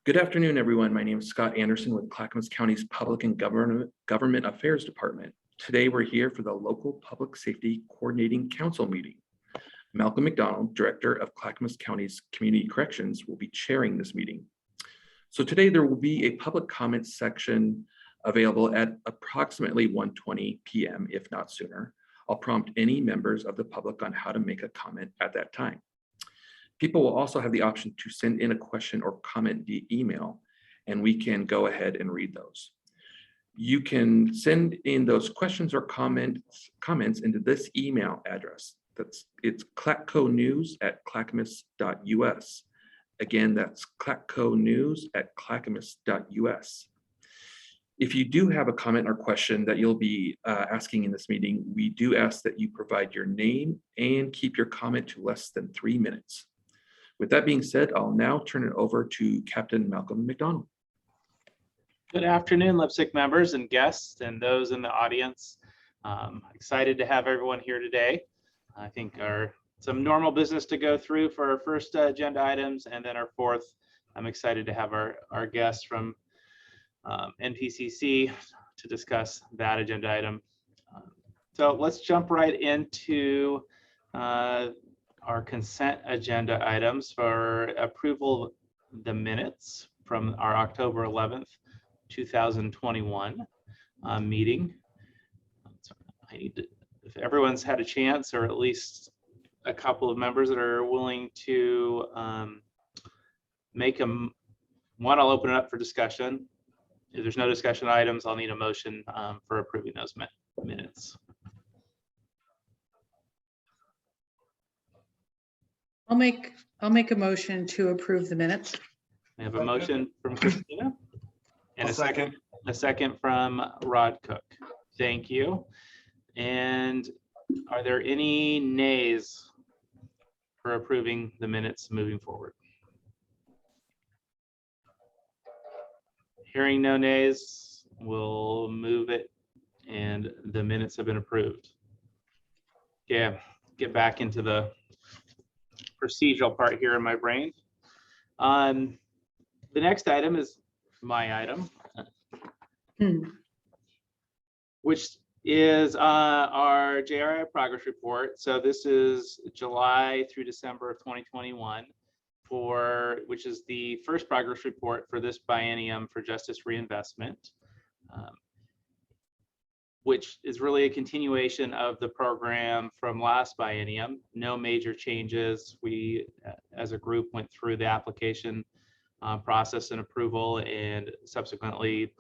Good afternoon, everyone. My name is Scott Anderson with Clackamas County's Public and Government Affairs Department. Today, we're here for the Local Public Safety Coordinating Council meeting. Malcolm McDonald, Director of Clackamas County's Community Corrections, will be chairing this meeting. So today, there will be a public comment section available at approximately 1:20 p.m., if not sooner. I'll prompt any members of the public on how to make a comment at that time. People will also have the option to send in a question or comment via email, and we can go ahead and read those. You can send in those questions or comments into this email address. It's clacconews@clackamas.us. Again, that's clacconews@clackamas.us. If you do have a comment or question that you'll be asking in this meeting, we do ask that you provide your name and keep your comment to less than 3 minutes. With that being said, I'll now turn it over to Captain Malcolm McDonald. Good afternoon, LIPSIC members and guests and those in the audience. Excited to have everyone here today. I think some normal business to go through for our first agenda items, and then our fourth, I'm excited to have our guests from NPCC to discuss that agenda item. So let's jump right into our consent agenda items for approval of the minutes from our October 11th, 2021 meeting. If everyone's had a chance, or at least a couple of members that are willing to make them, I'll open it up for discussion. If there's no discussion items, I'll need a motion for approving those minutes. I'll make a motion to approve the minutes. We have a motion from Christina and a second from Rod Cook. Thank you. And are there any nays for approving the minutes moving forward? Hearing no nays, we'll move it, and the minutes have been approved. Yeah, get back into the procedural part here in my brain. The next item is my item, which is our Jri Progress Report. So this is July through December of 2021, which is the first progress report for this biennium for justice reinvestment, which is really a continuation of the program from last biennium. No major changes. We, as a group, went through the application process and approval, and subsequently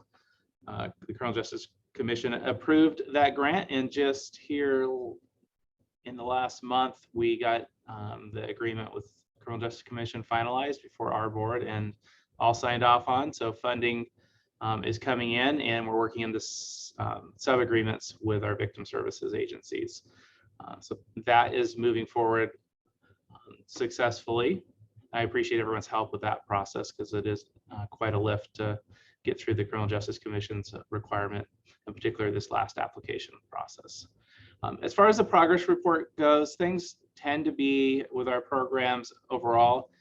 the Criminal Justice Commission approved that grant. And just here in the last month, we got the agreement with the Criminal Justice Commission finalized before our board and all signed off on. So funding is coming in, and we're working in this sub-agreements with our victim services agencies. So that is moving forward successfully. I appreciate everyone's help with that process, because it is quite a lift to get through the Criminal Justice Commission's requirement, in particular this last application process. As far as the progress report goes, things tend to be, with our programs overall,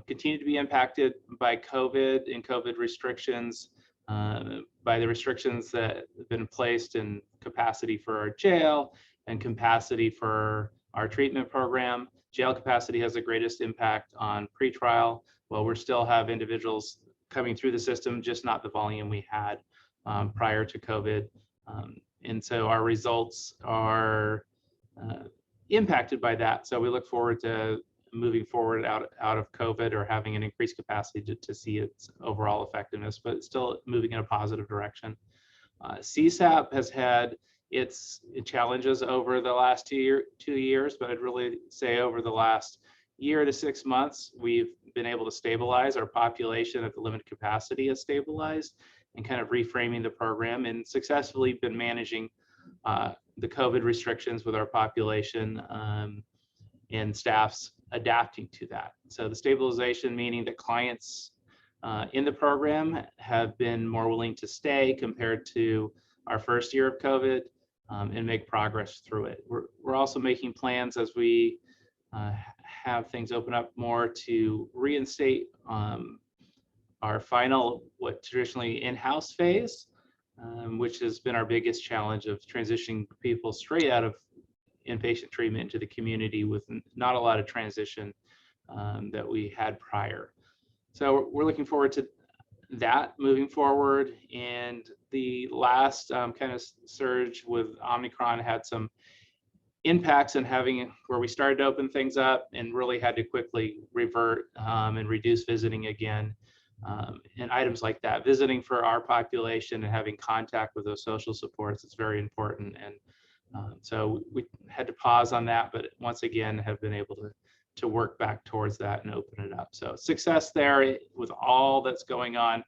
continue to be impacted by COVID and COVID restrictions, by the restrictions that have been placed in capacity for our jail and capacity for our treatment program. Jail capacity has the greatest impact on pretrial. Well, we still have individuals coming through the system, just not the volume we had prior to COVID. And so our results are impacted by that. So we look forward to moving forward out of COVID, or having an increased capacity to see its overall effectiveness, but it's still moving in a positive direction. CSAP has had its challenges over the last 2 years, but I'd really say over the last year to 6 months, we've been able to stabilize our population at the limited capacity, has stabilized, and kind of reframing the program, and successfully been managing the COVID restrictions with our population and staffs adapting to that. So the stabilization, meaning that clients in the program have been more willing to stay compared to our first year of COVID, and make progress through it. We're also making plans as we have things open up more to reinstate our final, what traditionally in-house phase, which has been our biggest challenge of transitioning people straight out of inpatient treatment into the community with not a lot of transition that we had prior. So we're looking forward to that moving forward. And the last kind of surge with Omicron had some impacts in having where we started to open things up and really had to quickly revert and reduce visiting again. And items like that, visiting for our population and having contact with those social supports is very important. And so we had to pause on that, but once again have been able to work back towards that and open it up. So success there with all that's going on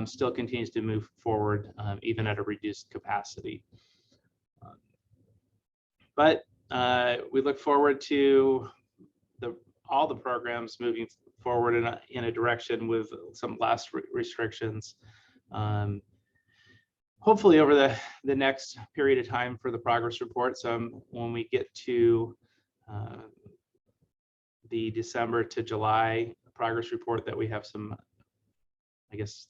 still continues to move forward, even at a reduced capacity. But we look forward to all the programs moving forward in a direction with some less restrictions. Hopefully over the next period of time for the progress report. So when we get to the December to July progress report, that we have some, I guess,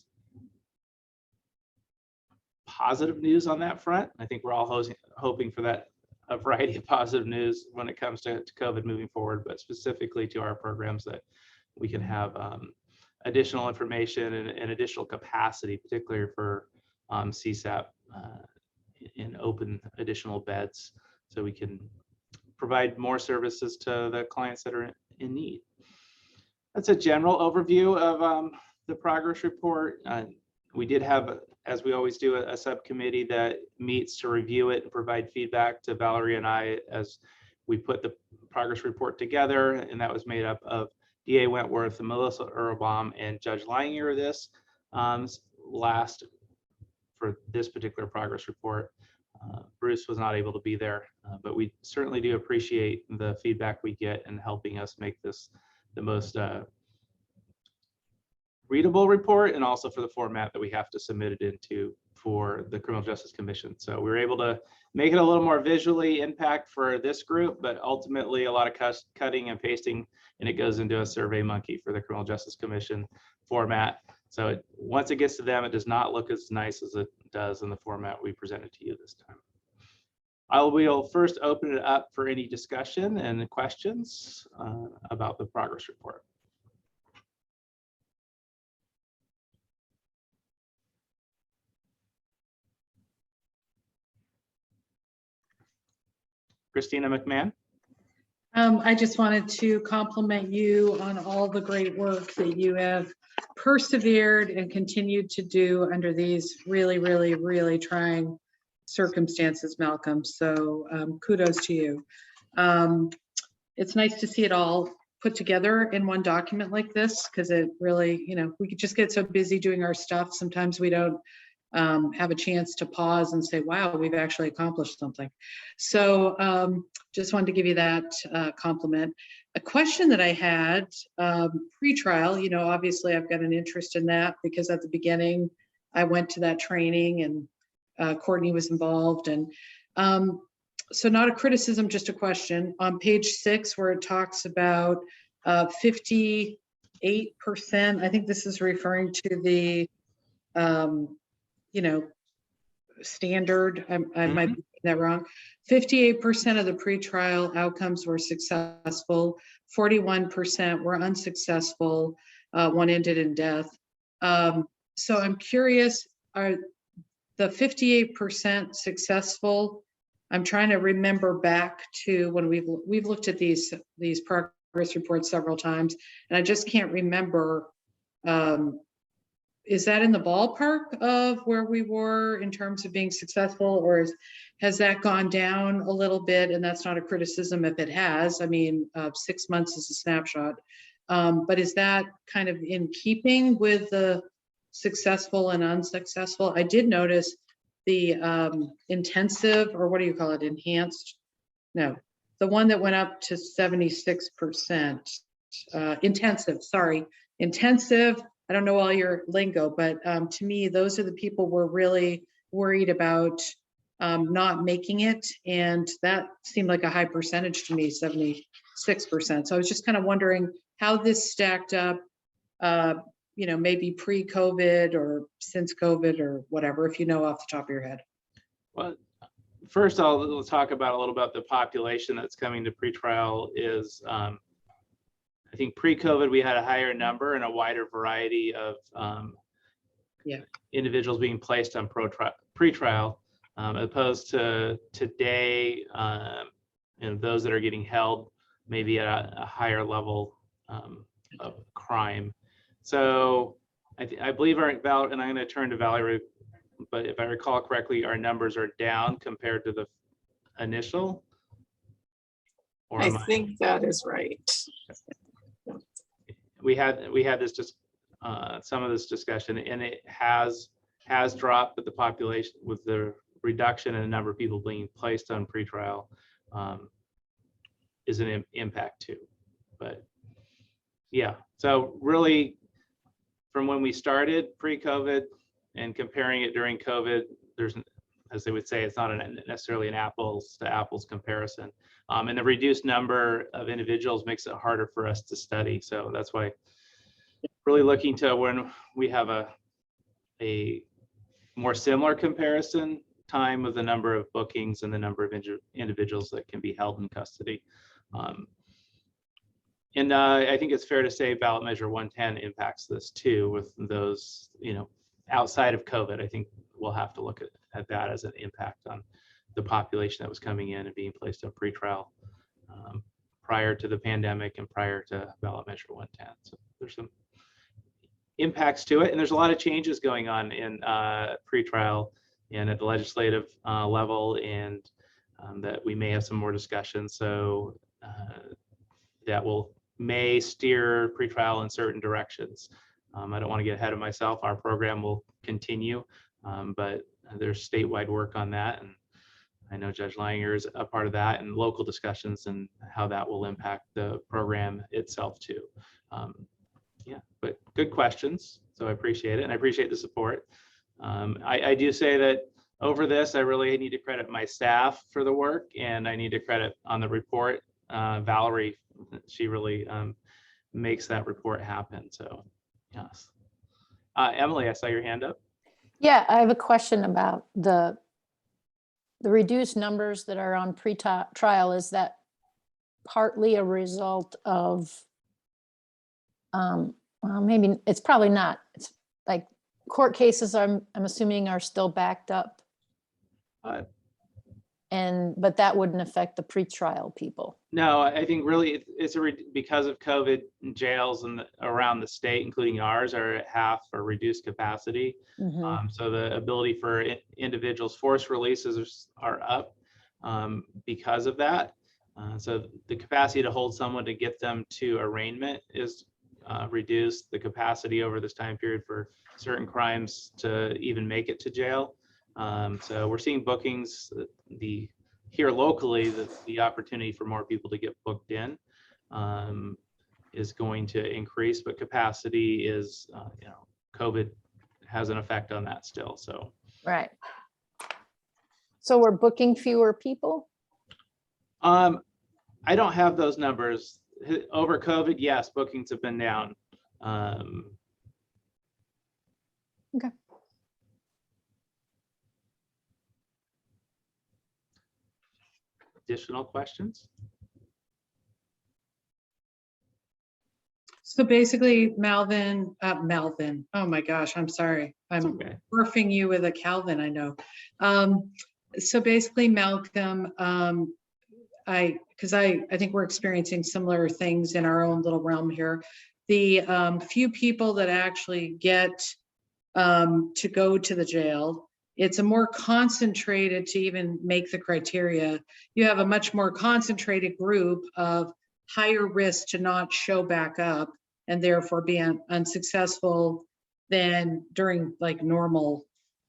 positive news on that front. I think we're all hoping for that, a variety of positive news when it comes to COVID moving forward, but specifically to our programs, that we can have additional information and additional capacity, particularly for CSAP and open additional beds, so we can provide more services to the clients that are in need. That's a general overview of the progress report. We did have, as we always do, a subcommittee that meets to review it and provide feedback to Valerie and I as we put the progress report together, and that was made up of DA Wentworth and Melissa Erlbaum and Judge Leininger. This last for this particular progress report. Bruce was not able to be there, but we certainly do appreciate the feedback we get in helping us make this the most readable report, and also for the format that we have to submit it into for the Criminal Justice Commission. So we were able to make it a little more visually impact for this group, but ultimately a lot of cutting and pasting, and it goes into a Survey Monkey for the Criminal Justice Commission format. So once it gets to them, it does not look as nice as it does in the format we presented to you this time. I will first open it up for any discussion and questions about the progress report. Christina McMahon. I just wanted to compliment you on all the great work that you have persevered and continued to do under these really, really, really trying circumstances, Malcolm. So kudos to you. It's nice to see it all put together in one document like this, because it really, we could just get so busy doing our stuff. Sometimes we don't have a chance to pause and say, wow, we've actually accomplished something. So just wanted to give you that compliment. A question that I had, pre-trial, obviously I've got an interest in that, because at the beginning I went to that training and Courtney was involved. And so not a criticism, just a question. On page 6, where it talks about 58%, I think this is referring to the standard, I might be getting that wrong. 58% of the pretrial outcomes were successful, 41% were unsuccessful, one ended in death. So I'm curious, are the 58% successful? I'm trying to remember back to when we've looked at these progress reports several times, and I just can't remember. Is that in the ballpark of where we were in terms of being successful, or has that gone down a little bit? And that's not a criticism if it has. I mean, 6 months is a snapshot. But is that kind of in keeping with the successful and unsuccessful? I did notice the intensive, or what do you call it, enhanced? No, the one that went up to 76%. Intensive, sorry, intensive. I don't know all your lingo, but to me, those are the people we're really worried about not making it. And that seemed like a high percentage to me, 76%. So I was just kind of wondering how this stacked up, maybe pre-COVID or since COVID or whatever, if you know off the top of your head. Well, first we'll talk about a little about the population that's coming to pretrial is, I think pre-COVID, we had a higher number and a wider variety of individuals being placed on pretrial, as opposed to today, those that are getting held maybe at a higher level of crime. So I believe and I'm going to turn to Valerie, but if I recall correctly, our numbers are down compared to the initial. Or I think that is right. We had this just some of this discussion, and it has dropped, but the population with the reduction in the number of people being placed on pretrial is an impact too. But yeah, so really from when we started pre-COVID and comparing it during COVID, there's, as they would say, it's not necessarily an apples to apples comparison. And the reduced number of individuals makes it harder for us to study. So that's why really looking to when we have a more similar comparison time of the number of bookings and the number of individuals that can be held in custody. And I think it's fair to say ballot measure 110 impacts this too, with those, outside of COVID. I think we'll have to look at that as an impact on the population that was coming in and being placed on pretrial prior to the pandemic and prior to ballot measure 110. So there's some impacts to it, and there's a lot of changes going on in pretrial and at the legislative level, and that we may have some more discussion. So that may steer pretrial in certain directions. I don't want to get ahead of myself. Our program will continue, but there's statewide work on that, and I know Judge Langer is a part of that, and local discussions and how that will impact the program itself too. Yeah, but good questions. So I appreciate it, and I appreciate the support. I do say that over this, I really need to credit my staff for the work, and I need to credit on the report Valerie. She really makes that report happen. So yes. Emily, I saw your hand up. Yeah, I have a question about the reduced numbers that are on pre-trial. Is that partly a result of, well, maybe it's probably not. It's like court cases, I'm assuming, are still backed up. But that wouldn't affect the pretrial people. No, I think really it's because of COVID, jails around the state, including ours, are at half or reduced capacity. Mm-hmm. So the ability for individuals, forced releases are up because of that. So the capacity to hold someone to get them to arraignment is reduced. The capacity over this time period for certain crimes to even make it to jail. So we're seeing bookings, here locally, the opportunity for more people to get booked in is going to increase, but capacity is, COVID has an effect on that still. So right. So we're booking fewer people? I don't have those numbers. Over COVID, yes, bookings have been down. Okay. Additional questions? So basically, Melvin, oh my gosh, I'm sorry. I'm morphing you with a Calvin, I know. So basically, Malcolm, because I think we're experiencing similar things in our own little realm here. The few people that actually get to go to the jail, it's a more concentrated to even make the criteria. You have a much more concentrated group of higher risk to not show back up and therefore be unsuccessful than during like normal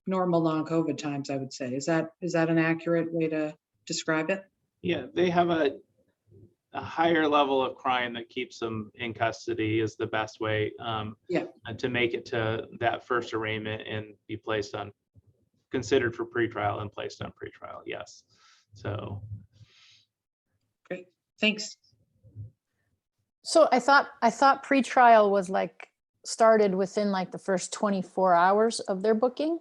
non-COVID times, I would say. Is that an accurate way to describe it? Yeah, they have a higher level of crime that keeps them in custody is the best way to make it to that first arraignment and be placed on, considered for pretrial and placed on pretrial. Yes. So. Great. Thanks. So I thought pretrial was like started within like the first 24 hours of their booking?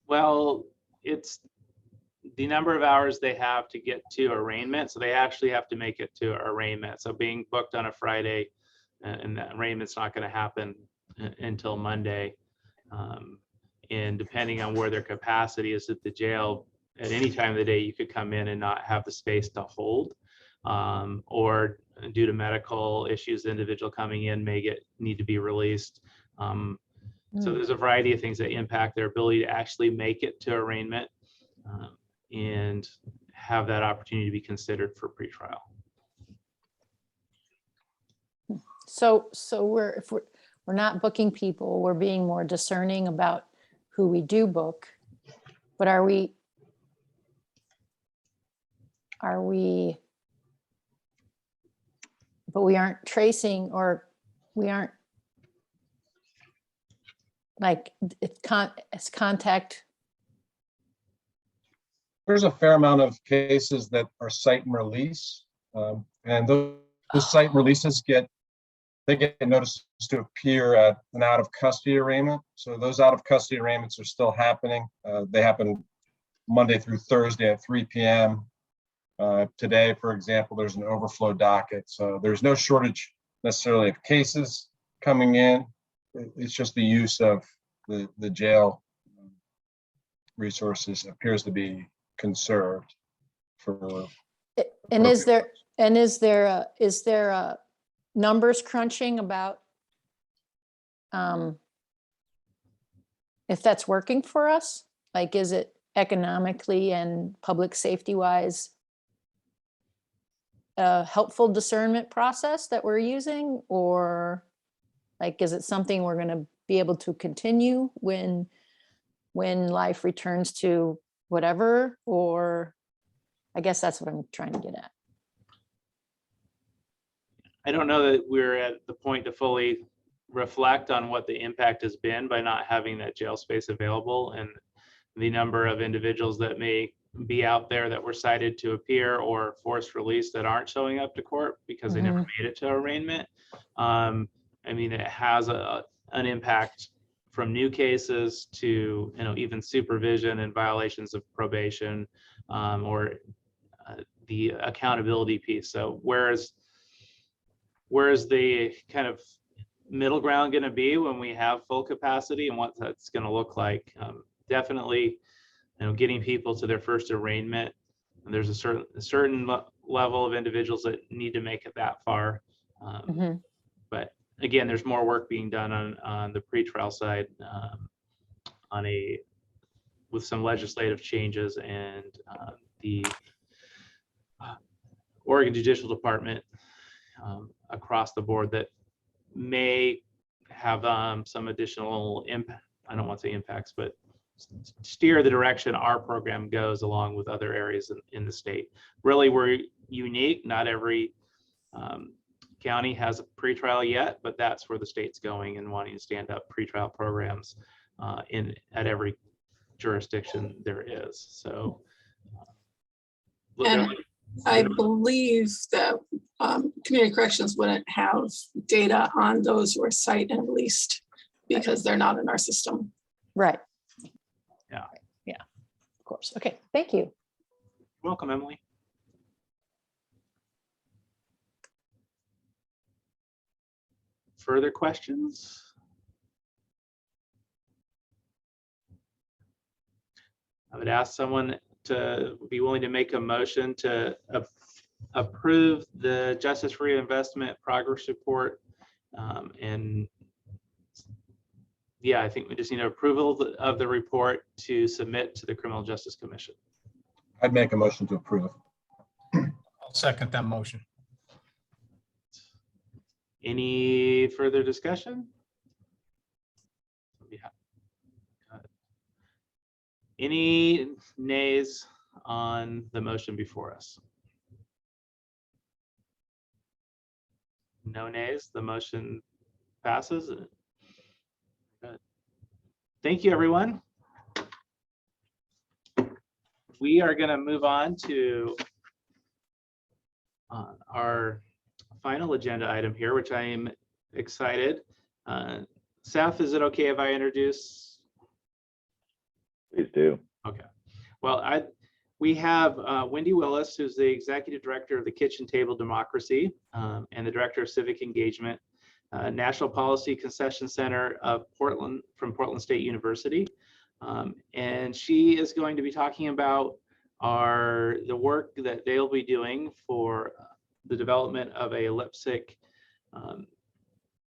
Well, it's the number of hours they have to get to arraignment. So they actually have to make it to arraignment. So being booked on a Friday and that arraignment's not going to happen until Monday. And depending on where their capacity is at the jail, at any time of the day, you could come in and not have the space to hold. Or due to medical issues, the individual coming in may need to be released. So there's a variety of things that impact their ability to actually make it to arraignment and have that opportunity to be considered for pretrial. So if we're not booking people, we're being more discerning about who we do book, but are we, but we aren't tracing, or we aren't like it's contact. There's a fair amount of cases that are cite and release, and those cite and releases get notices to appear at an out of custody arraignment. So those out of custody arraignments are still happening. They happen Monday through Thursday at 3 p.m. Today, for example, there's an overflow docket. So there's no shortage necessarily of cases coming in. It's just the use of the jail resources appears to be conserved for. And is there a numbers crunching about if that's working for us? Like, is it economically and public safety wise a helpful discernment process that we're using, or like, is it something we're going to be able to continue when life returns to whatever? Or I guess that's what I'm trying to get at. I don't know that we're at the point to fully reflect on what the impact has been by not having that jail space available, and the number of individuals that may be out there that were cited to appear or forced release that aren't showing up to court because they never made it to arraignment. I mean, it has an impact from new cases to, even supervision and violations of probation, or the accountability piece. So where's the kind of middle ground going to be when we have full capacity, and what that's going to look like? Definitely, getting people to their first arraignment. And there's a certain level of individuals that need to make it that far. But again, there's more work being done on the pretrial side, with some legislative changes, and the Oregon Judicial Department across the board that may have some additional impact. I don't want to say impacts, but steer the direction our program goes, along with other areas in the state. Really, we're unique. Not every county has a pretrial yet, but that's where the state's going and wanting to stand up pretrial programs at every jurisdiction there is. So, and I believe that community corrections wouldn't have data on those who are cite and released because they're not in our system. Right. Yeah. Yeah, of course. Okay, thank you. Welcome, Emily. Further questions? I would ask someone to be willing to make a motion to approve the Justice Reinvestment Progress Report. And yeah, I think we just need approval of the report to submit to the Criminal Justice Commission. I'd make a motion to approve. I'll second that motion. Any further discussion? Yeah. Any nays on the motion before us? No nays, the motion passes. Good. Thank you, everyone. We are going to move on to our final agenda item here, which I am excited. Seth, is it okay if I introduce? Please do. Okay. Well, we have Wendy Willis, who's the Executive Director of the Kitchen Table Democracy and the Director of Civic Engagement, National Policy Concession Center of Portland, from Portland State University. And she is going to be talking about the work that they'll be doing for the development of a LIPSIC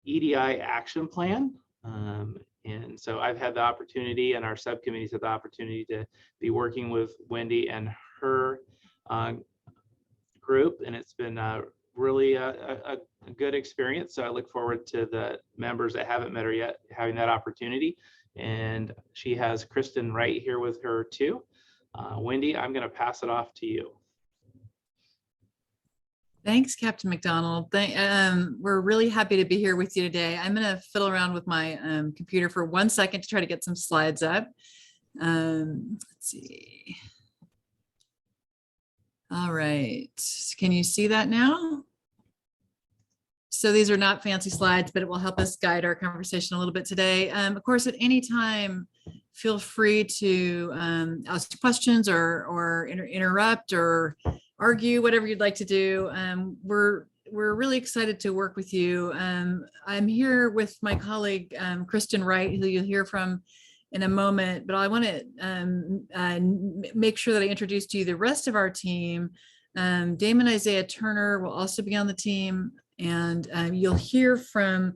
EDI action plan. And so I've had the opportunity, and our subcommittees had the opportunity, to be working with Wendy and her group, and it's been really a good experience. So I look forward to the members that haven't met her yet having that opportunity. And she has Kristen right here with her too. Wendy, I'm going to pass it off to you. Thanks, Captain McDonald. We're really happy to be here with you today. I'm going to fiddle around with my computer for 1 second to try to get some slides up. Let's see. All right. Can you see that now? So these are not fancy slides, but it will help us guide our conversation a little bit today. Of course, at any time, feel free to ask questions or interrupt or argue, whatever you'd like to do. We're really excited to work with you. I'm here with my colleague, Kristen Wright, who you'll hear from in a moment, but I want to make sure that I introduce to you the rest of our team. Damon Isaiah Turner will also be on the team, and you'll hear from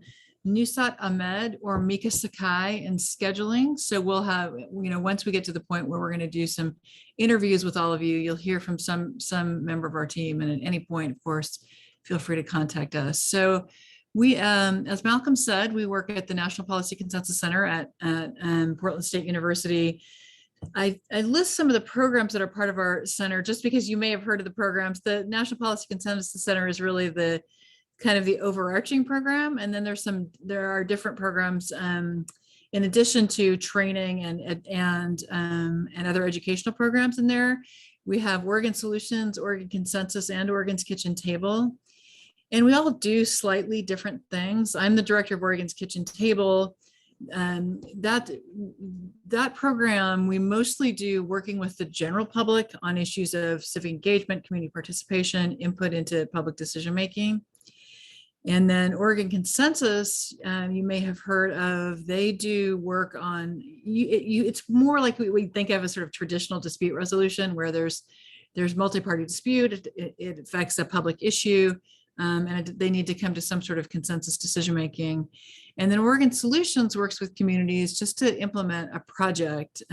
Nusat Ahmed or Mika Sakai in scheduling. So we'll have, once we get to the point where we're going to do some interviews with all of you, you'll hear from some member of our team. And at any point, of course, feel free to contact us. So we, as Malcolm said, we work at the National Policy Consensus Center at Portland State University. I list some of the programs that are part of our center, just because you may have heard of the programs. The National Policy Consensus Center is really the kind of the overarching program. And then there are different programs in addition to training and other educational programs in there. We have Oregon Solutions, Oregon Consensus, and Oregon's Kitchen Table. And we all do slightly different things. I'm the director of Oregon's Kitchen Table. That program, we mostly do working with the general public on issues of civic engagement, community participation, input into public decision-making. And then Oregon Consensus, you may have heard of, they do work on, it's more like we think of as sort of traditional dispute resolution, where there's multi-party dispute, it affects a public issue, and they need to come to some sort of consensus decision-making. And then Oregon Solutions works with communities just to implement a project.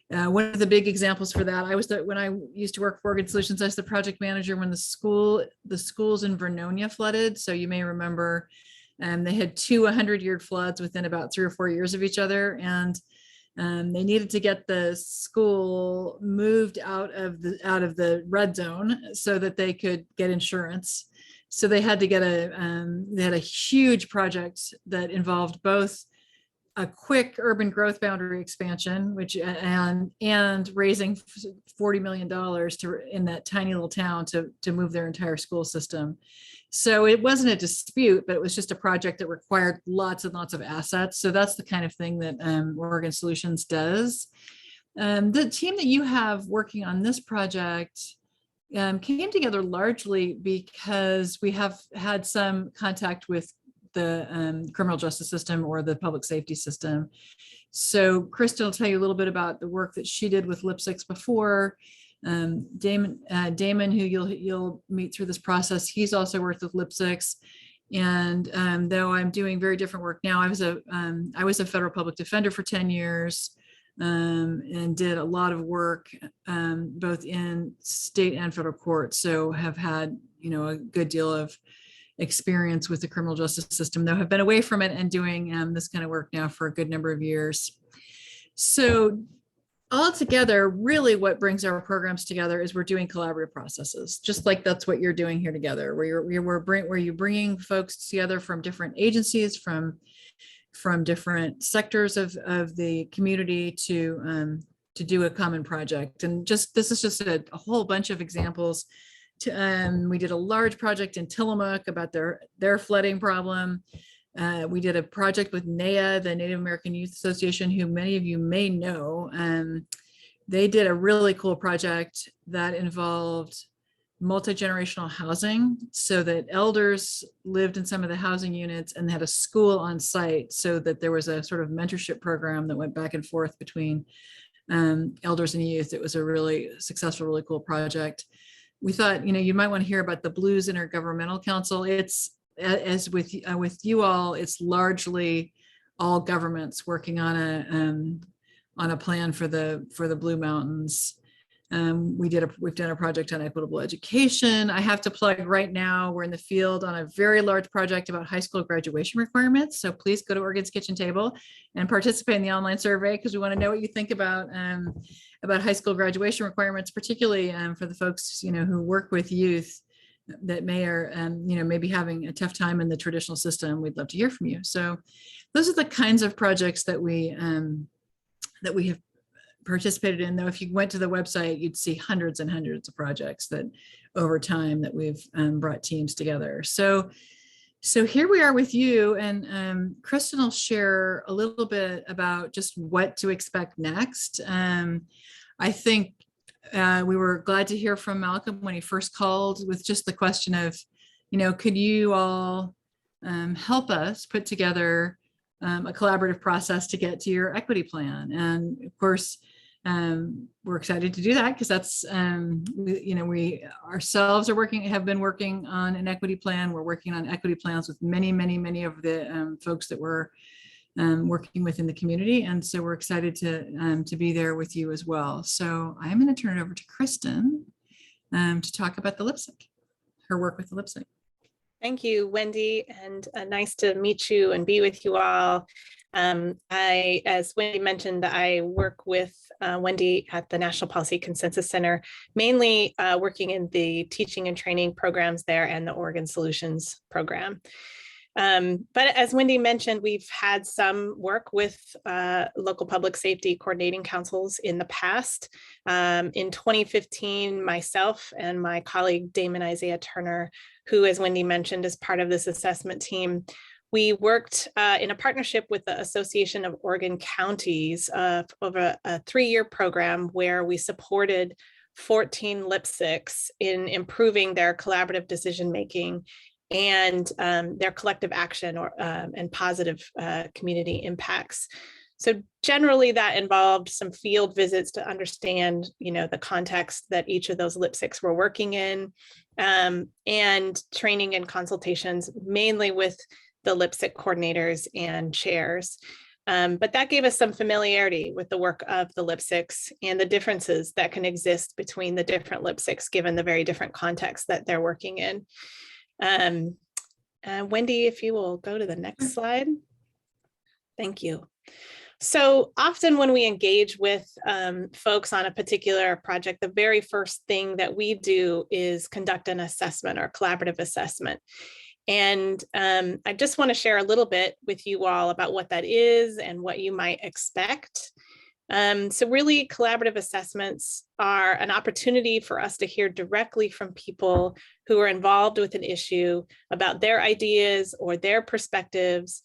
One of the big examples for that, when I used to work for Oregon Solutions, I was the project manager when the schools in Vernonia flooded. So you may remember they had 2 100-year floods within about 3 or 4 years of each other. And they needed to get the school moved out of the red zone so that they could get insurance. So they had to get they had a huge project that involved both a quick urban growth boundary expansion, and raising $40 million in that tiny little town to move their entire school system. So it wasn't a dispute, but it was just a project that required lots and lots of assets. So that's the kind of thing that Oregon Solutions does. The team that you have working on this project came together largely because we have had some contact with the criminal justice system or the public safety system. So Kristen will tell you a little bit about the work that she did with LIPSICs before. Damon, who you'll meet through this process, he's also worked with LIPSICs. And though I'm doing very different work now, I was a federal public defender for 10 years and did a lot of work both in state and federal courts. So have had, a good deal of experience with the criminal justice system, though have been away from it and doing this kind of work now for a good number of years. So altogether, really what brings our programs together is we're doing collaborative processes, just like that's what you're doing here together, where you're bringing folks together from different agencies, from different sectors of the community to do a common project. And this is just a whole bunch of examples We did a large project in Tillamook about their flooding problem. We did a project with NAYA, the Native American Youth Association, who many of you may know. They did a really cool project that involved multi-generational housing so that elders lived in some of the housing units and had a school on site, so that there was a sort of mentorship program that went back and forth between elders and youth. It was a really successful, really cool project. We thought, you might want to hear about the Blues Intergovernmental Council. It's, as with you all, it's largely all governments working on a plan for the Blue Mountains. We've done a project on equitable education. I have to plug right now, we're in the field on a very large project about high school graduation requirements. So please go to Oregon's Kitchen Table and participate in the online survey, because we want to know what you think about high school graduation requirements, particularly for the folks, who work with youth that may be having a tough time in the traditional system. We'd love to hear from you. So those are the kinds of projects that we have participated in. Though if you went to the website, you'd see hundreds and hundreds of projects that over time that we've brought teams together. So here we are with you, and Kristen will share a little bit about just what to expect next. I think we were glad to hear from Malcolm when he first called with just the question of, could you all help us put together a collaborative process to get to your equity plan? And of course, we're excited to do that, because that's, we ourselves have been working on an equity plan. We're working on equity plans with many, many, many of the folks that we're working with in the community. And so we're excited to be there with you as well. So I'm going to turn it over to Kristen to talk about the LIPSIC, her work with the LIPSIC. Thank you, Wendy, and nice to meet you and be with you all. As Wendy mentioned, I work with Wendy at the National Policy Consensus Center, mainly working in the teaching and training programs there and the Oregon Solutions program. But as Wendy mentioned, we've had some work with local public safety coordinating councils in the past. In 2015, myself and my colleague, Damon Isaiah Turner, who, as Wendy mentioned, is part of this assessment team, we worked in a partnership with the Association of Oregon Counties over a 3-year program where we supported 14 LIPSICs in improving their collaborative decision-making and their collective action and positive community impacts. So generally that involved some field visits to understand, the context that each of those LIPSICs were working in, and training and consultations, mainly with the LIPSIC coordinators and chairs. But that gave us some familiarity with the work of the LIPSICs and the differences that can exist between the different LIPSICs, given the very different contexts that they're working in. Wendy, if you will go to the next slide. Thank you. So often when we engage with folks on a particular project, the very first thing that we do is conduct an assessment or collaborative assessment. And I just want to share a little bit with you all about what that is and what you might expect. So really, collaborative assessments are an opportunity for us to hear directly from people who are involved with an issue about their ideas or their perspectives,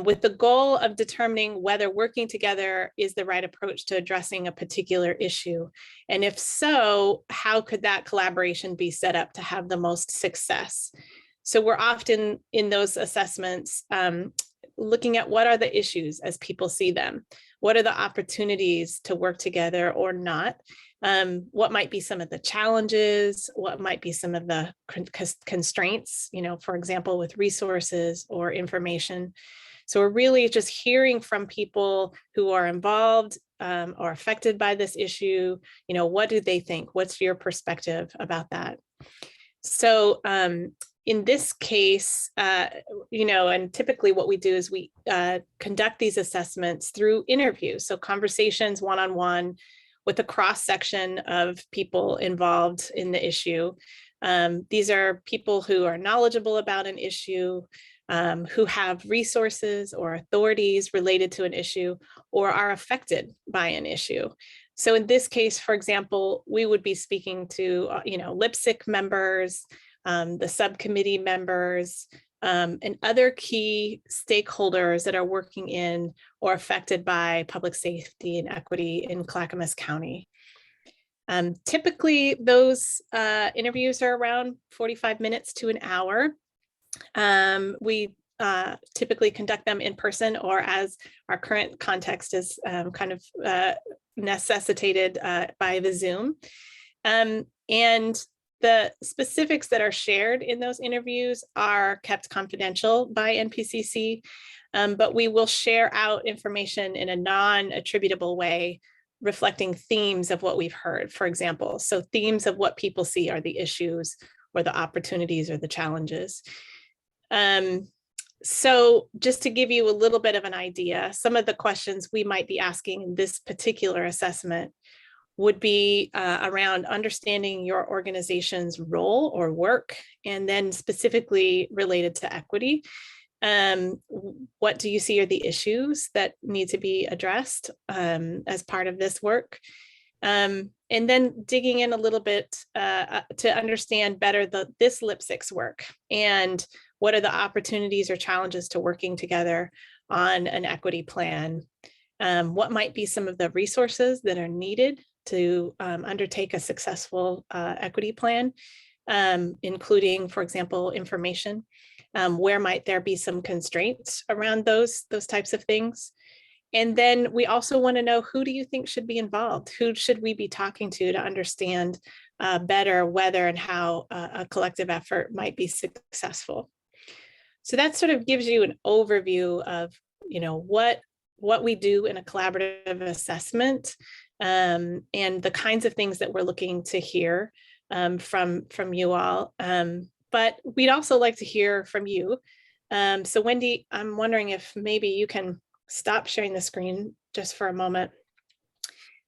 with the goal of determining whether working together is the right approach to addressing a particular issue. And if so, how could that collaboration be set up to have the most success? So we're often in those assessments looking at what are the issues as people see them. What are the opportunities to work together or not? What might be some of the challenges? What might be some of the constraints, for example, with resources or information? So we're really just hearing from people who are involved or affected by this issue. What do they think? What's your perspective about that? So in this case, and typically what we do is we conduct these assessments through interviews. So conversations one-on-one with a cross-section of people involved in the issue. These are people who are knowledgeable about an issue, who have resources or authorities related to an issue, or are affected by an issue. So in this case, for example, we would be speaking to, LIPSIC members, the subcommittee members, and other key stakeholders that are working in or affected by public safety and equity in Clackamas County. Typically, those interviews are around 45 minutes to an hour. We typically conduct them in person, or as our current context is kind of necessitated by the Zoom. And the specifics that are shared in those interviews are kept confidential by NPCC, but we will share out information in a non-attributable way, reflecting themes of what we've heard, for example. So themes of what people see are the issues or the opportunities or the challenges. So just to give you a little bit of an idea, some of the questions we might be asking in this particular assessment would be around understanding your organization's role or work, and then specifically related to equity. What do you see are the issues that need to be addressed as part of this work? And then digging in a little bit to understand better this LIPSIC's work, and what are the opportunities or challenges to working together on an equity plan? What might be some of the resources that are needed to undertake a successful equity plan, including, for example, information? Where might there be some constraints around those types of things? And then we also want to know, who do you think should be involved? Who should we be talking to understand better whether and how a collective effort might be successful? So that sort of gives you an overview of, what we do in a collaborative assessment, and the kinds of things that we're looking to hear from you all. But we'd also like to hear from you. So Wendy, I'm wondering if maybe you can stop sharing the screen just for a moment.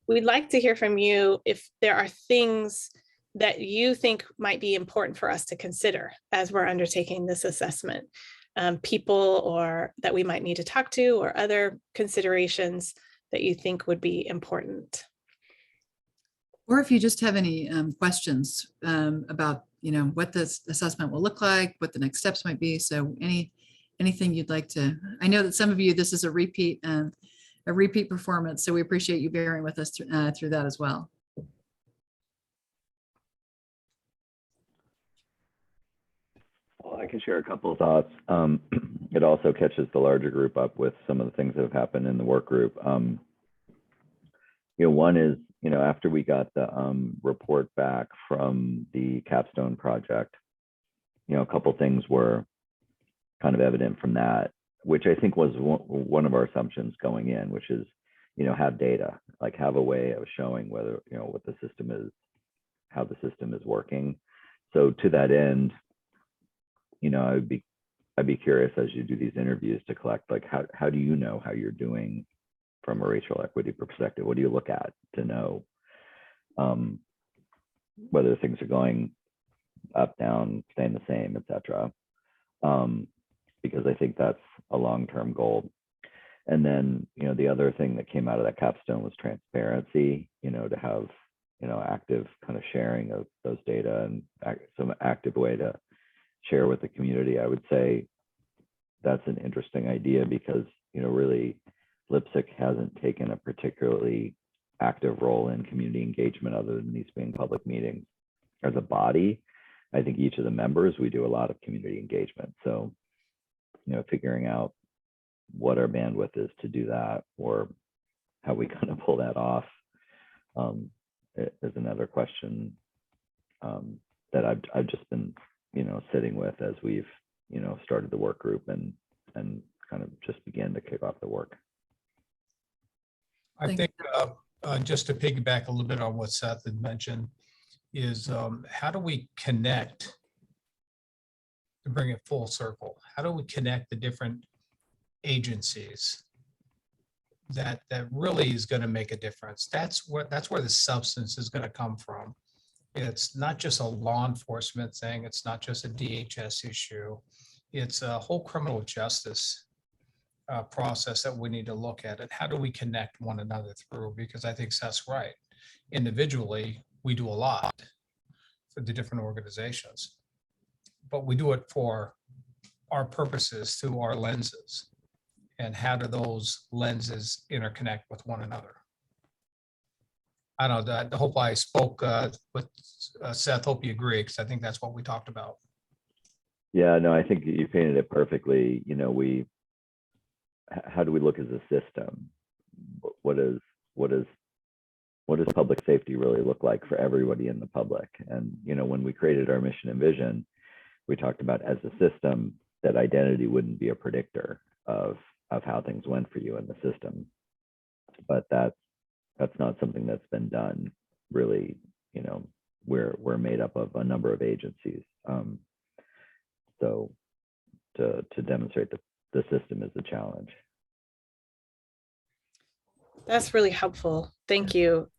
We'd like to hear from you if there are things that you think might be important for us to consider as we're undertaking this assessment. People or that we might need to talk to, or other considerations that you think would be important. Or if you just have any questions about, what this assessment will look like, what the next steps might be. So anything you'd like to, I know that some of you, this is a repeat performance. So we appreciate you bearing with us through that as well. Well, I can share a couple of thoughts. It also catches the larger group up with some of the things that have happened in the work group. One is, after we got the report back from the capstone project, a couple of things were kind of evident from that, which I think was one of our assumptions going in, which is, have data, like have a way of showing whether, what the system is, how the system is working. So to that end, I'd be curious as you do these interviews to collect, like, how do you know how you're doing from a racial equity perspective? What do you look at to know whether things are going up, down, staying the same, et cetera? Because I think that's a long-term goal. And then, the other thing that came out of that capstone was transparency, to have, active kind of sharing of those data and some active way to share with the community. I would say that's an interesting idea because, really LIPSIC hasn't taken a particularly active role in community engagement other than these being public meetings. As a body, I think each of the members, we do a lot of community engagement. So, figuring out what our bandwidth is to do that, or how we kind of pull that off, is another question that I've just been, sitting with as we've, started the work group and kind of just began to kick off the work. I think just to piggyback a little bit on what Seth had mentioned is how do we connect to bring it full circle? How do we connect the different agencies that really is going to make a difference? That's where the substance is going to come from. It's not just a law enforcement thing. It's not just a DHS issue. It's a whole criminal justice process that we need to look at. And how do we connect one another through? Because I think Seth's right. individually, we do a lot for the different organizations, but we do it for our purposes through our lenses. And how do those lenses interconnect with one another? I don't know, I hope I spoke with Seth, hope you agree, because I think that's what we talked about. Yeah, no, I think you painted it perfectly. You know, how do we look as a system? What does public safety really look like for everybody in the public? And, you know, when we created our mission and vision, we talked about as a system that identity wouldn't be a predictor of how things went for you in the system. But that's not something that's been done really. You know, we're made up of a number of agencies. So to demonstrate that the system is a challenge. That's really helpful. Thank you.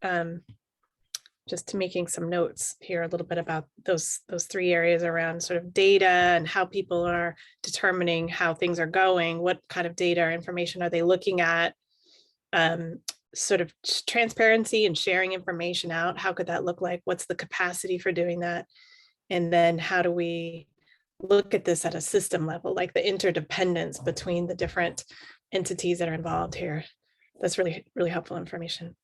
Just to making some notes here a little bit about those three areas around sort of data and how people are determining how things are going. What kind of data or information are they looking at? Sort of transparency and sharing information out. How could that look like? What's the capacity for doing that? And then how do we look at this at a system level, like the interdependence between the different entities that are involved here? That's really, really helpful information.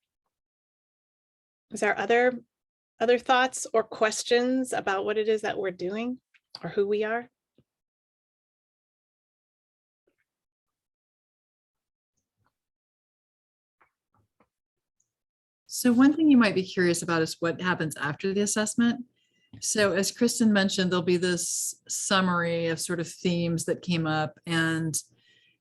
Is there other thoughts or questions about what it is that we're doing or who we are? So one thing you might be curious about is what happens after the assessment. So as Kristen mentioned, there'll be this summary of sort of themes that came up, and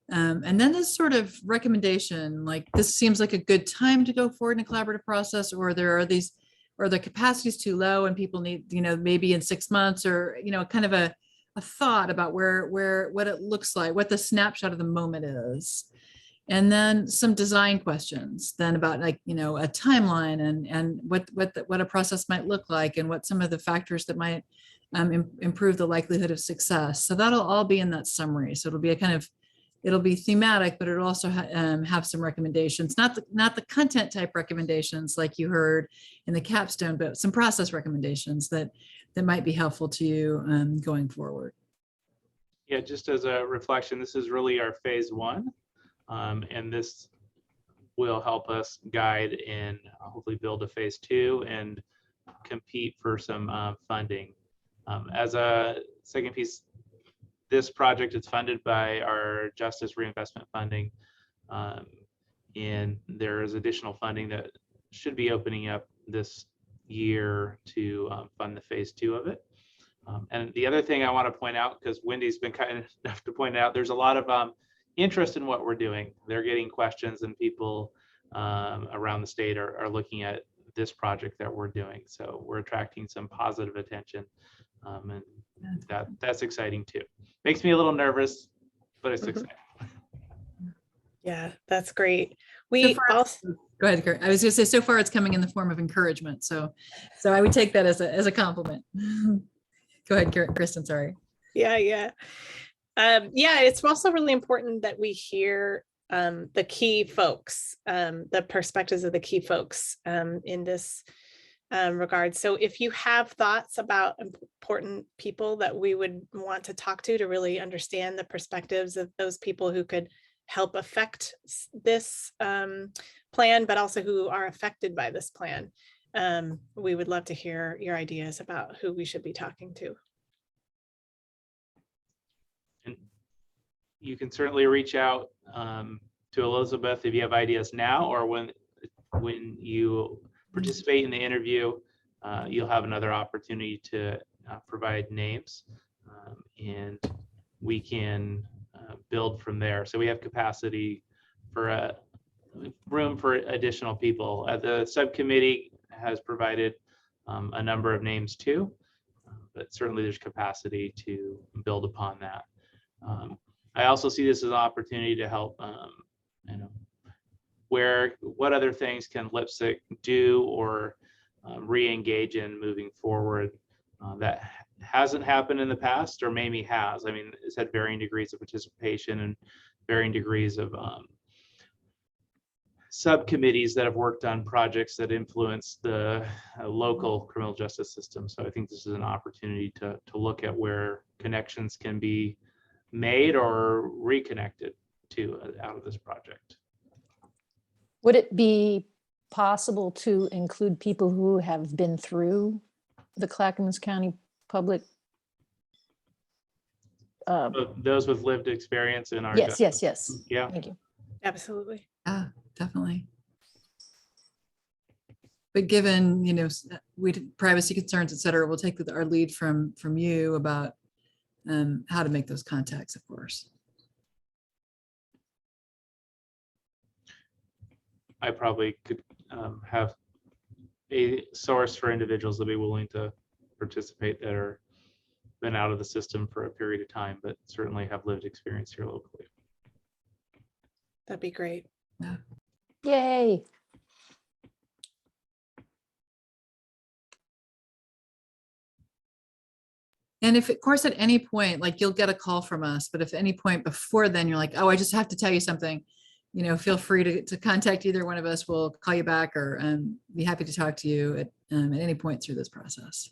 then this sort of recommendation, like this seems like a good time to go forward in a collaborative process, or the capacity is too low and people need, you know, maybe in 6 months, or, you know, kind of a thought about what it looks like, what the snapshot of the moment is. And then some design questions then about, like, you know, a timeline and what a process might look like, and what some of the factors that might improve the likelihood of success. So that'll all be in that summary. So it'll be it'll be thematic, but it'll also have some recommendations, not the content type recommendations like you heard in the capstone, but some process recommendations that might be helpful to you going forward. Yeah, just as a reflection, this is really our phase one. And this will help us guide and hopefully build a phase two and compete for some funding. As a second piece, this project is funded by our Justice Reinvestment Funding, and there is additional funding that should be opening up this year to fund the phase two of it. And the other thing I want to point out, because Wendy's been kind enough to point out, there's a lot of interest in what we're doing. They're getting questions, and people around the state are looking at this project that we're doing. So we're attracting some positive attention, and that's exciting too. Makes me a little nervous, but it's exciting. Yeah, that's great. We also go ahead, Kurt. I was going to say, so far it's coming in the form of encouragement. So I would take that as a compliment. Go ahead, Kristen. Sorry. Yeah, it's also really important that we hear the key folks, the perspectives of the key folks in this regard. So if you have thoughts about important people that we would want to talk to really understand the perspectives of those people who could help affect this plan, but also who are affected by this plan, we would love to hear your ideas about who we should be talking to. And you can certainly reach out to Elizabeth if you have ideas now, or when you participate in the interview, you'll have another opportunity to provide names, and we can build from there. So we have capacity for room for additional people. The subcommittee has provided a number of names too, but certainly there's capacity to build upon that. I also see this as an opportunity to help, what other things can Lipstick do or re-engage in moving forward that hasn't happened in the past, or maybe has. I mean, it's had varying degrees of participation and varying degrees of subcommittees that have worked on projects that influence the local criminal justice system. So I think this is an opportunity to look at where connections can be made or reconnected to out of this project. Would it be possible to include people who have been through the Clackamas County Public? Those with lived experience in our Yes, justice. yes. Yeah. Thank you. Absolutely. Yeah, definitely. But given, privacy concerns, et cetera, we'll take our lead from you about how to make those contacts, of course. I probably could have a source for individuals that be willing to participate that are been out of the system for a period of time, but certainly have lived experience here locally. That'd be great. Yeah. Yay. And if, of course, at any point, like you'll get a call from us, but if at any point before then you're like, oh, I just have to tell you something, feel free to contact either one of us. We'll call you back or be happy to talk to you at any point through this process.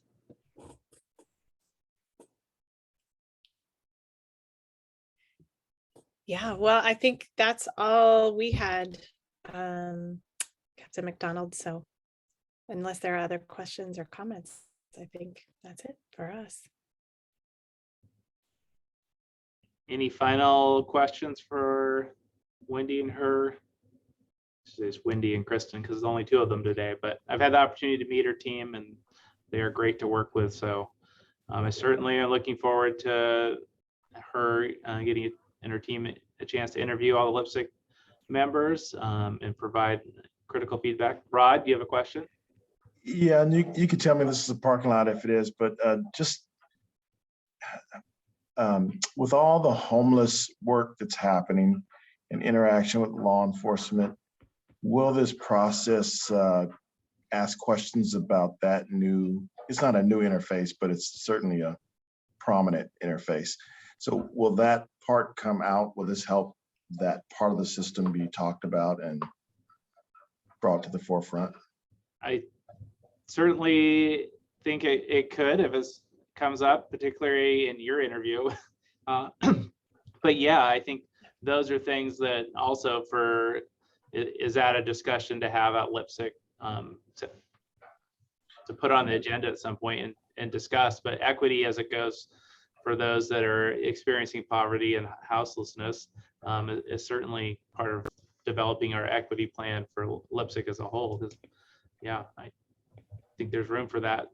Yeah, well, I think that's all we had, Captain McDonald. So unless there are other questions or comments, I think that's it for us. Any final questions for Wendy and her? It's Wendy and Kristen because there's only two of them today, but I've had the opportunity to meet her team and they are great to work with. So I certainly am looking forward to her getting and her team a chance to interview all the LIPSIC members and provide critical feedback. Rod, do you have a question? Yeah, and you could tell me this is a parking lot if it is, but just with all the homeless work that's happening and interaction with law enforcement, will this process ask questions about that new, it's not a new interface, but it's certainly a prominent interface. So will that part come out? Will this help that part of the system be talked about and brought to the forefront? I certainly think it could if it comes up, particularly in your interview. But yeah, I think those are things that also is that a discussion to have at LIPSIC to put on the agenda at some point and discuss. But equity as it goes for those that are experiencing poverty and houselessness is certainly part of developing our equity plan for LIPSIC as a whole. Because yeah, I think there's room for that.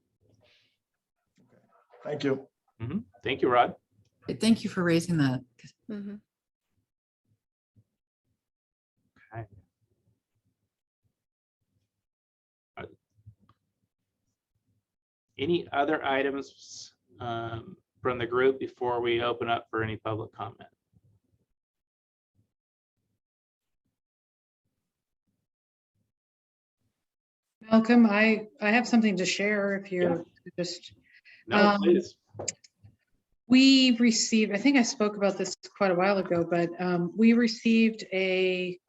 Thank you. Mm-hmm. Thank you, Rod. Thank you for raising that. Mhm. Okay. Any other items from the group before we open up for any public comment? Malcolm, I have something to share if you're just. No, please. We received, I think I spoke about this quite a while ago, but we received a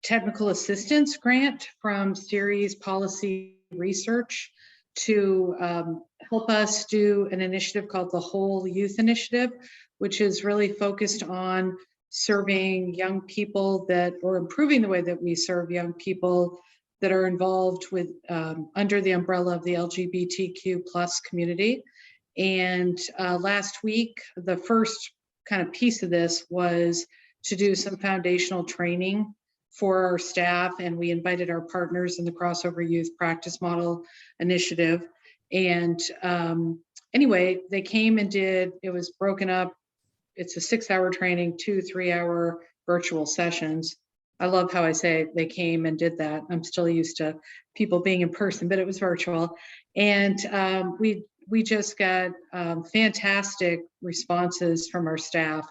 technical assistance grant from Series Policy Research to help us do an initiative called the Whole Youth Initiative, which is really focused on serving young people or improving the way that we serve young people that are involved with under the umbrella of the LGBTQ+ community. And last week, the first kind of piece of this was to do some foundational training for our staff. And we invited our partners in the Crossover Youth Practice Model Initiative. And anyway, they came and it was broken up. It's a 6-hour training, 2 3-hour virtual sessions. I love how I say they came and did that. I'm still used to people being in person, but it was virtual. And we just got fantastic responses from our staff.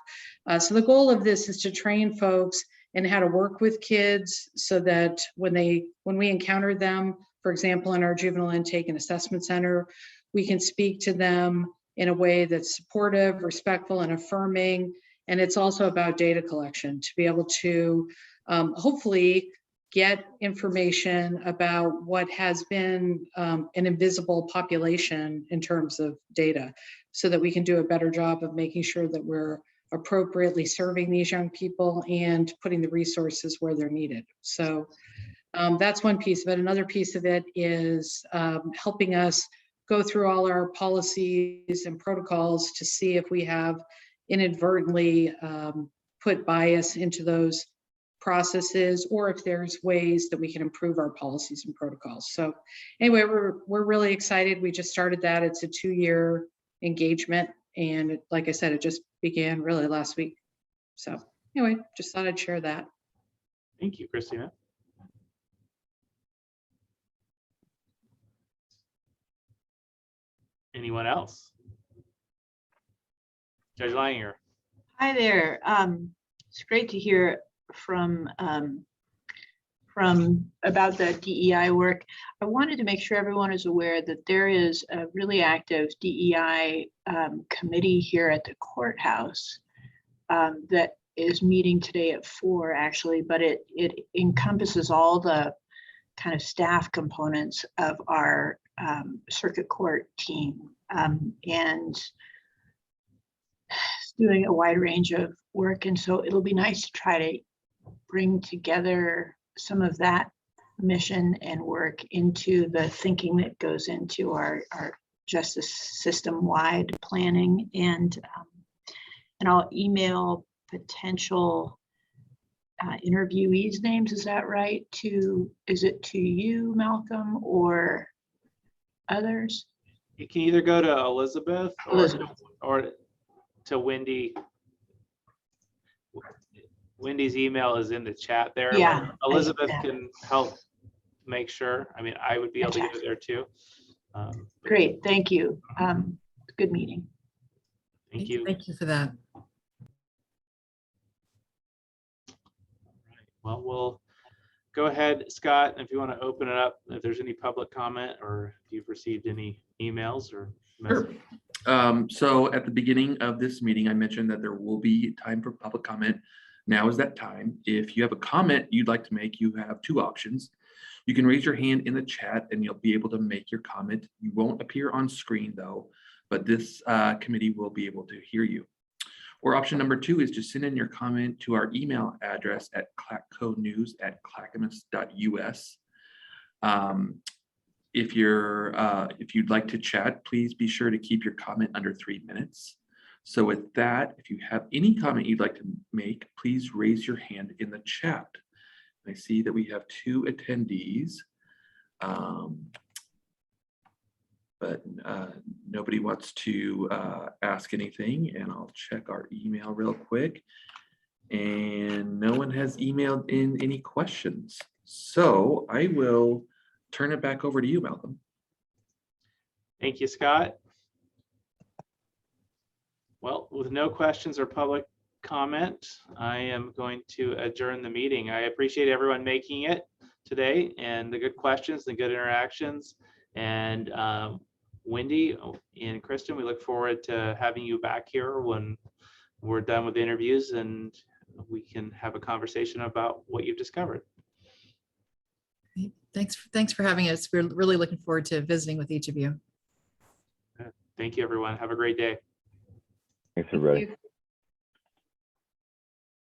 So the goal of this is to train folks in how to work with kids so that when we encounter them, for example, in our juvenile intake and assessment center, we can speak to them in a way that's supportive, respectful, and affirming. And it's also about data collection to be able to hopefully get information about what has been an invisible population in terms of data, so that we can do a better job of making sure that we're appropriately serving these young people and putting the resources where they're needed. So that's one piece of it. Another piece of it is helping us go through all our policies and protocols to see if we have inadvertently put bias into those processes, or if there's ways that we can improve our policies and protocols. So anyway, we're really excited. We just started that. It's a 2-year engagement. And like I said, it just began really last week. So anyway, just thought I'd share that. Thank you, Christina. Anyone else? Judge Leininger. Hi there. It's great to hear from about the DEI work. I wanted to make sure everyone is aware that there is a really active DEI committee here at the courthouse that is meeting today at 4 actually, but it encompasses all the kind of staff components of our circuit court team, and doing a wide range of work. And so it'll be nice to try to bring together some of that mission and work into the thinking that goes into our justice system-wide planning. And I'll email potential interviewees' names, is that right? Is it to you, Malcolm, or others? You can either go to Elizabeth or to Wendy. Wendy's email is in the chat there. Yeah, Elizabeth can help make sure. I mean, I would be able to get it there too. Great, thank you. Good meeting. Thank you. Thank you for that. Well, we'll go ahead, Scott, if you want to open it up, if there's any public comment or if you've received any emails or messages. Sure. So at the beginning of this meeting, I mentioned that there will be time for public comment. Now is that time. If you have a comment you'd like to make, you have 2 options. You can raise your hand in the chat and you'll be able to make your comment. You won't appear on screen though, but this committee will be able to hear you. Or option number 2 is just send in your comment to our email address at clacconews@clackamas.us. If you'd like to chat, please be sure to keep your comment under 3 minutes. So with that, if you have any comment you'd like to make, please raise your hand in the chat. I see that we have 2 attendees, but nobody wants to ask anything, and I'll check our email real quick. And no one has emailed in any questions. So I will turn it back over to you, Malcolm. Thank you, Scott. Well, with no questions or public comment, I am going to adjourn the meeting. I appreciate everyone making it today and the good questions, the good interactions. And Wendy and Kristen, we look forward to having you back here when we're done with the interviews and we can have a conversation about what you've discovered. Thanks for having us. We're really looking forward to visiting with each of you. Thank you, everyone. Have a great day. Thanks, everybody.